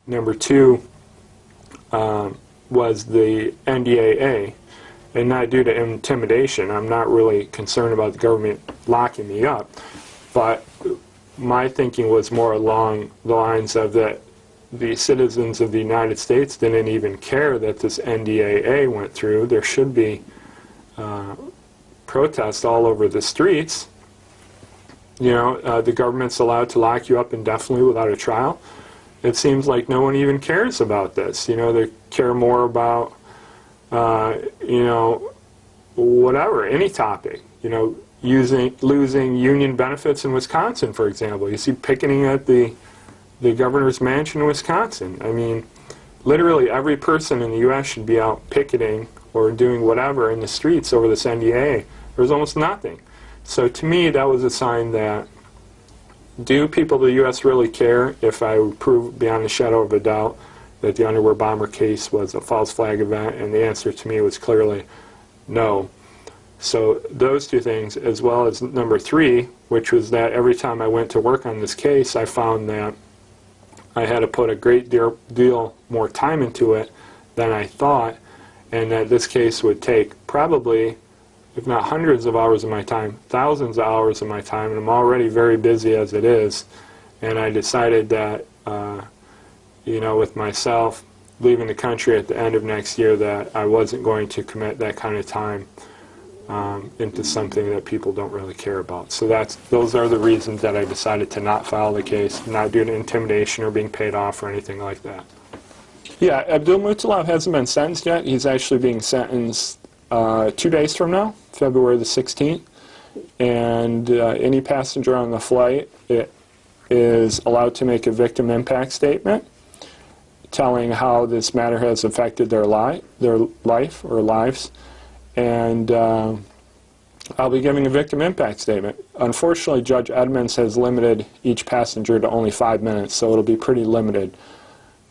Number two was the NDAA, and not due to intimidation. I'm not really concerned about the government locking me up, but my thinking was more along the lines of that the citizens of the United States didn't even care that this NDAA went through. There should be protests all over the streets. You know, the government's allowed to lock you up indefinitely without a trial. It seems like no one even cares about this. You know, they care more about, you know, whatever, any topic. You know, losing union benefits in Wisconsin, for example. You see picketing at the governor's mansion in Wisconsin. I mean, literally every person in the U.S. should be out picketing or doing whatever in the streets over this NDAA. There's almost nothing. So to me, that was a sign that, do people of the U.S. really care if I would prove beyond a shadow of a doubt that the underwear bomber case was a false flag event? And the answer to me was clearly no. So those two things, as well as number three, which was that every time I went to work on this case, I found that I had to put a great deal more time into it than I thought, and that this case would take probably, if not hundreds of hours of my time, thousands of hours of my time, and I'm already very busy as it is. And I decided that, you know, with myself leaving the country at the end of next year, that I wasn't going to commit that kind of time into something that people don't really care about. So those are the reasons that I decided to not file the case, not due to intimidation or being paid off or anything like that. Yeah, Abdulmutallab hasn't been sentenced yet. He's actually being sentenced 2 days from now, February the 16th. And any passenger on the flight is allowed to make a victim impact statement telling how this matter has affected their life or lives. And I'll be giving a victim impact statement. Unfortunately, Judge Edmonds has limited each passenger to only 5 minutes, so it'll be pretty limited.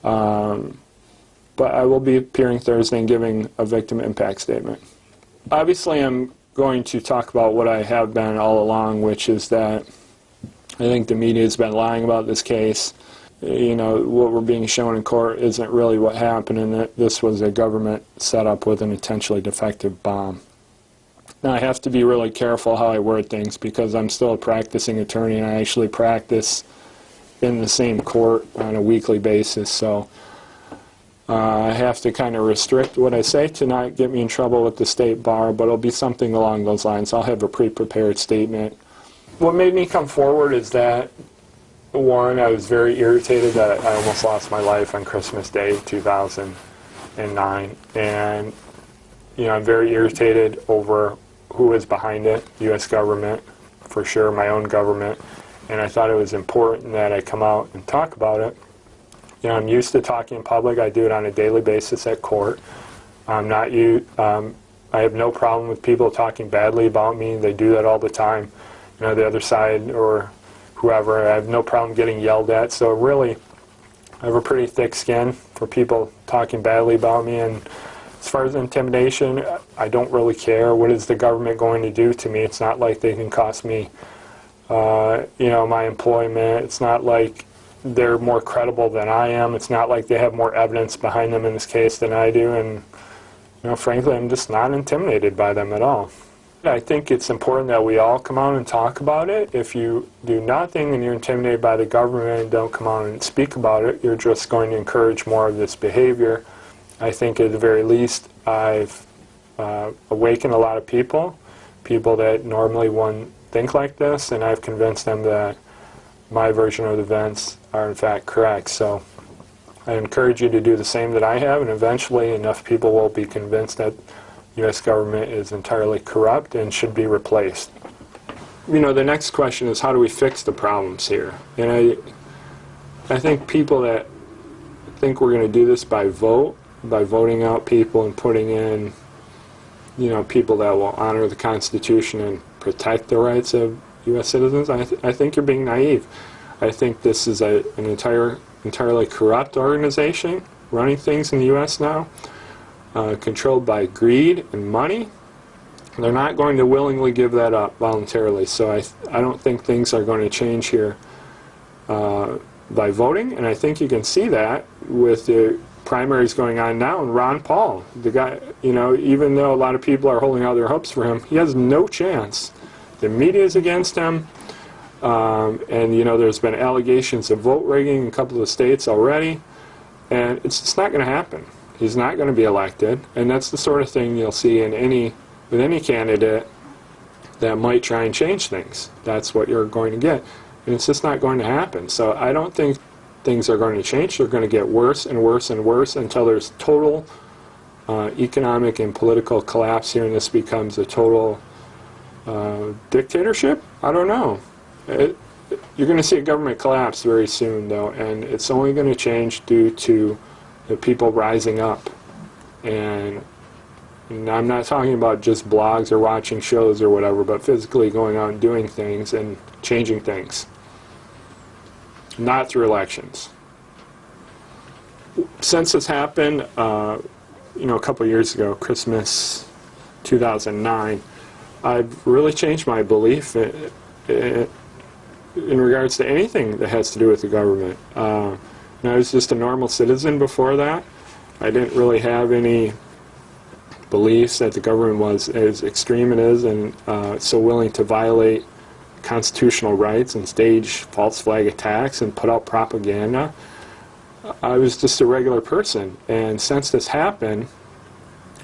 But I will be appearing Thursday and giving a victim impact statement. Obviously, I'm going to talk about what I have been all along, which is that I think the media has been lying about this case. You know, what we're being shown in court isn't really what happened, and that this was a government setup with an intentionally defective bomb. Now, I have to be really careful how I word things because I'm still a practicing attorney and I actually practice in the same court on a weekly basis, so I have to kind of restrict what I say to not get me in trouble with the state bar, but it'll be something along those lines. I'll have a pre-prepared statement. What made me come forward is that, one, I was very irritated that I almost lost my life on Christmas Day 2009, and you know, I'm very irritated over who is behind it, the U.S. government, for sure, my own government, and I thought it was important that I come out and talk about it. You know, I'm used to talking in public. I do it on a daily basis at court. I have no problem with people talking badly about me. They do that all the time. You know, the other side or whoever, I have no problem getting yelled at. So really, I have a pretty thick skin for people talking badly about me. And as far as intimidation, I don't really care. What is the government going to do to me? It's not like they can cost me, you know, my employment. It's not like they're more credible than I am. It's not like they have more evidence behind them in this case than I do. And, you know, frankly, I'm just not intimidated by them at all. I think it's important that we all come out and talk about it. If you do nothing and you're intimidated by the government and don't come out and speak about it, you're just going to encourage more of this behavior. I think at the very least I've awakened a lot of people that normally wouldn't think like this, and I've convinced them that my version of the events are in fact correct. So I encourage you to do the same that I have, and eventually enough people will be convinced that the U.S. government is entirely corrupt and should be replaced. You know, the next question is, how do we fix the problems here? And I think people that think we're going to do this by voting out people and putting in, you know, people that will honor the Constitution and protect the rights of U.S. citizens, I think you're being naive. I think this is an entirely corrupt organization running things in the U.S. now, controlled by greed and money. They're not going to willingly give that up voluntarily, so I don't think things are going to change here by voting, and I think you can see that with the primaries going on now, and Ron Paul, the guy, you know, even though a lot of people are holding out their hopes for him, he has no chance. The media is against him, and you know, there's been allegations of vote rigging in a couple of states already, and it's just not going to happen. He's not going to be elected, and that's the sort of thing you'll see in with any candidate that might try and change things. That's what you're going to get, and it's just not going to happen. So I don't think things are going to change. They're going to get worse and worse and worse until there's total economic and political collapse here, and this becomes a total dictatorship. I don't know. You're going to see a government collapse very soon, though, and it's only going to change due to the people rising up. And I'm not talking about just blogs or watching shows or whatever, but physically going out and doing things and changing things. Not through elections. Since this happened, you know, a couple years ago, Christmas 2009, I've really changed my belief in regards to anything that has to do with the government. And I was just a normal citizen before that. I didn't really have any beliefs that the government was as extreme it is and so willing to violate constitutional rights and stage false flag attacks and put out propaganda. I was just a regular person, and since this happened,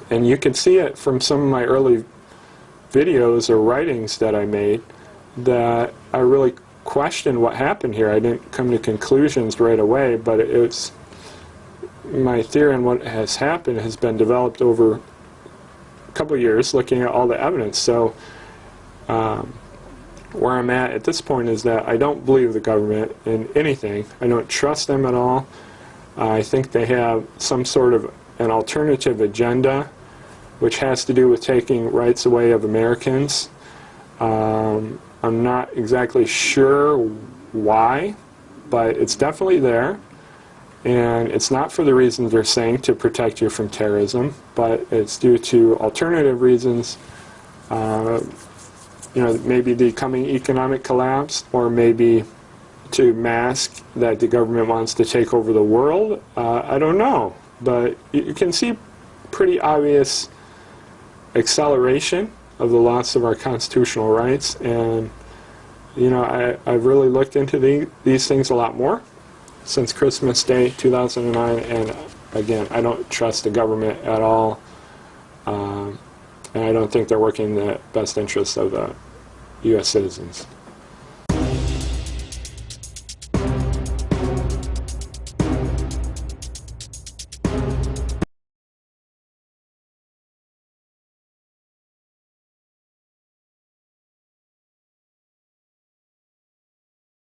and you can see it from some of my early videos or writings that I made, that I really questioned what happened here. I didn't come to conclusions right away, but it's my theory on what has happened has been developed over a couple of years looking at all the evidence. So where I'm at this point is that I don't believe the government in anything. I don't trust them at all. I think they have some sort of an alternative agenda which has to do with taking rights away of Americans. I'm not exactly sure why, but it's definitely there. And it's not for the reasons they're saying to protect you from terrorism, but it's due to alternative reasons. You know, maybe the coming economic collapse, or maybe to mask that the government wants to take over the world. I don't know, but you can see pretty obvious acceleration of the loss of our constitutional rights, and you know, I've really looked into these things a lot more since Christmas Day 2009, and again, I don't trust the government at all, and I don't think they're working in the best interests of the U.S. citizens.